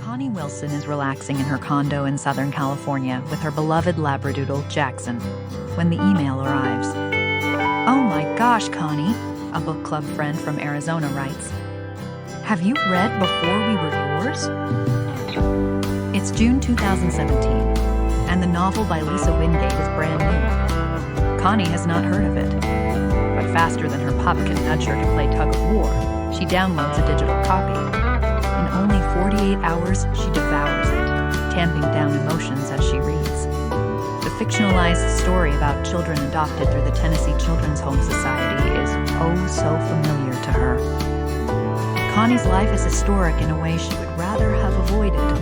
Connie Wilson is relaxing in her condo in Southern California with her beloved Labradoodle, Jackson, when the email arrives. "Oh my gosh, Connie," a book club friend from Arizona writes. "Have you read Before We Were Yours?" It's June 2017, and the novel by Lisa Wingate is brand new. Connie has not heard of it, but faster than her pup can nudge her to play tug of war, she downloads a digital copy. In only 48 hours, she devours it, tamping down emotions as she reads. The fictionalized story about children adopted through the Tennessee Children's Home Society is oh so familiar to her. Connie's life is historic in a way she would rather have avoided.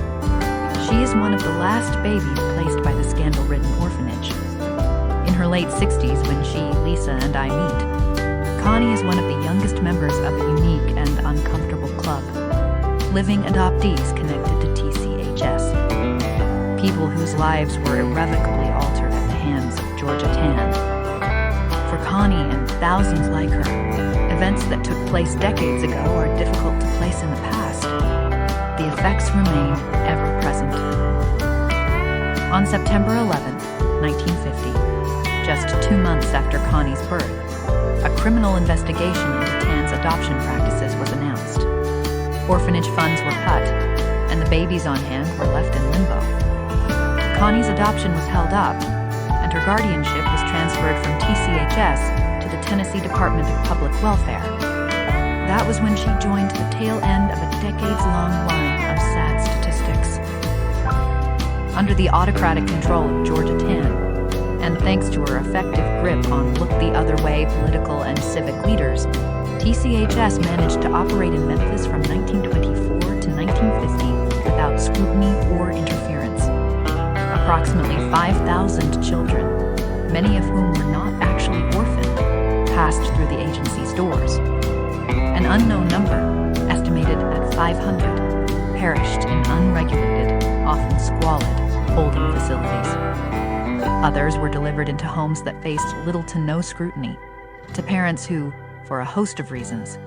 She is one of the last babies placed by the scandal-ridden orphanage. In her late 60s, when she, Lisa, and I meet, Connie is one of the youngest members of a unique and uncomfortable club, living adoptees connected to TCHS. People whose lives were irrevocably altered at the hands of Georgia Tan. For Connie and thousands like her, events that took place decades ago are difficult to place in the past. The effects remain ever present. On September 11, 1950, just 2 months after Connie's birth, a criminal investigation into Tan's adoption practices was announced. Orphanage funds were cut, and the babies on hand were left in limbo. Connie's adoption was held up, and her guardianship was transferred from TCHS to the Tennessee Department of Public Welfare. That was when she joined the tail end of a decades-long line of sad statistics. Under the autocratic control of Georgia Tan, and thanks to her effective grip on look-the-other-way political and civic leaders, TCHS managed to operate in Memphis from 1924 to 1950 without scrutiny or interference. Approximately 5,000 children, many of whom were not actually orphaned, passed through the agency's doors. An unknown number, estimated at 500, perished in unregulated, often squalid, holding facilities. Others were delivered into homes that faced little to no scrutiny, to parents who, for a host of reasons,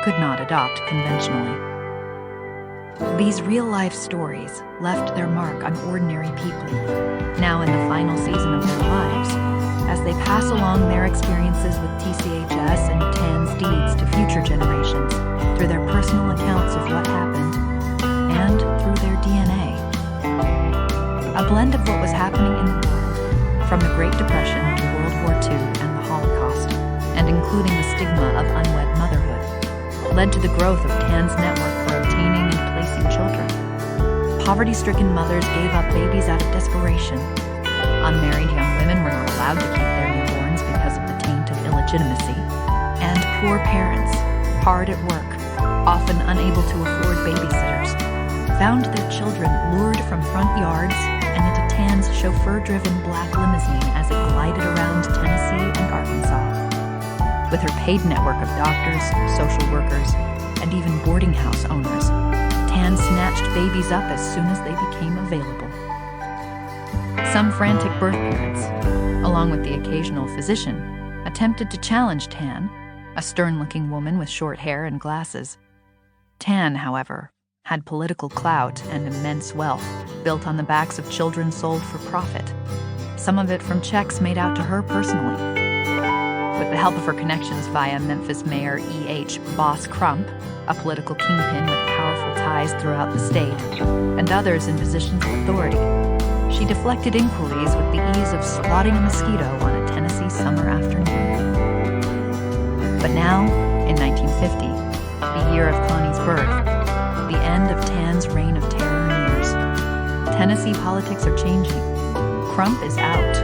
could not adopt conventionally. These real-life stories left their mark on ordinary people, now in the final season of their lives, as they pass along their experiences with TCHS and Tan's deeds to future generations through their personal accounts of what happened and through their DNA. A blend of what was happening in the world, from the Great Depression to World War II and the Holocaust, and including the stigma of unwed motherhood, led to the growth of Tan's network for obtaining and placing children. Poverty-stricken mothers gave up babies out of desperation. Unmarried young women were not allowed to keep their newborns because of the taint of illegitimacy. And poor parents, hard at work, often unable to afford babysitters, found their children lured from front yards and into Tan's chauffeur-driven black limousine as it glided around Tennessee and Arkansas. With her paid network of doctors, social workers, and even boarding house owners, Tan snatched babies up as soon as they became available. Some frantic birth parents, along with the occasional physician, attempted to challenge Tan, a stern-looking woman with short hair and glasses. Tan, however, had political clout and immense wealth built on the backs of children sold for profit, some of it from checks made out to her personally. With the help of her connections via Memphis Mayor E.H. Boss Crump, a political kingpin with powerful ties throughout the state, and others in positions of authority, she deflected inquiries with the ease of swatting a mosquito on a Tennessee summer afternoon. But now, in 1950, the year of Connie's birth, the end of Tan's reign of terror nears. Tennessee politics are changing. Crump is out.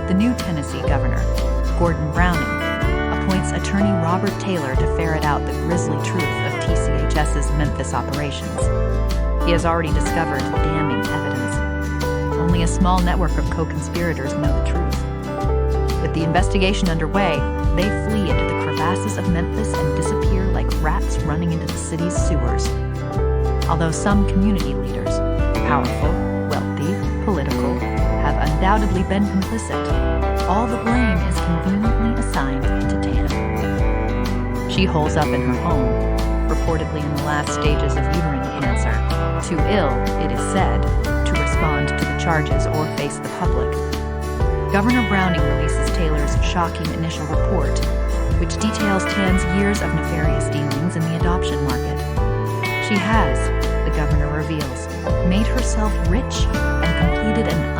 The new Tennessee governor, Gordon Browning, appoints attorney Robert Taylor to ferret out the grisly truth of TCHS's Memphis operations. He has already discovered damning evidence. Only a small network of co-conspirators know the truth. With the investigation underway, they flee into the crevasses of Memphis and disappear like rats running into the city's sewers. Although some community leaders, powerful, wealthy, political, have undoubtedly been complicit, all the blame is conveniently assigned to Tan. She holes up in her home, reportedly in the last stages of uterine cancer, too ill, it is said, to respond to the charges or face the public. Governor Browning releases Taylor's shocking initial report, which details Tan's years of nefarious dealings in the adoption market. She has, the governor reveals, made herself rich and completed an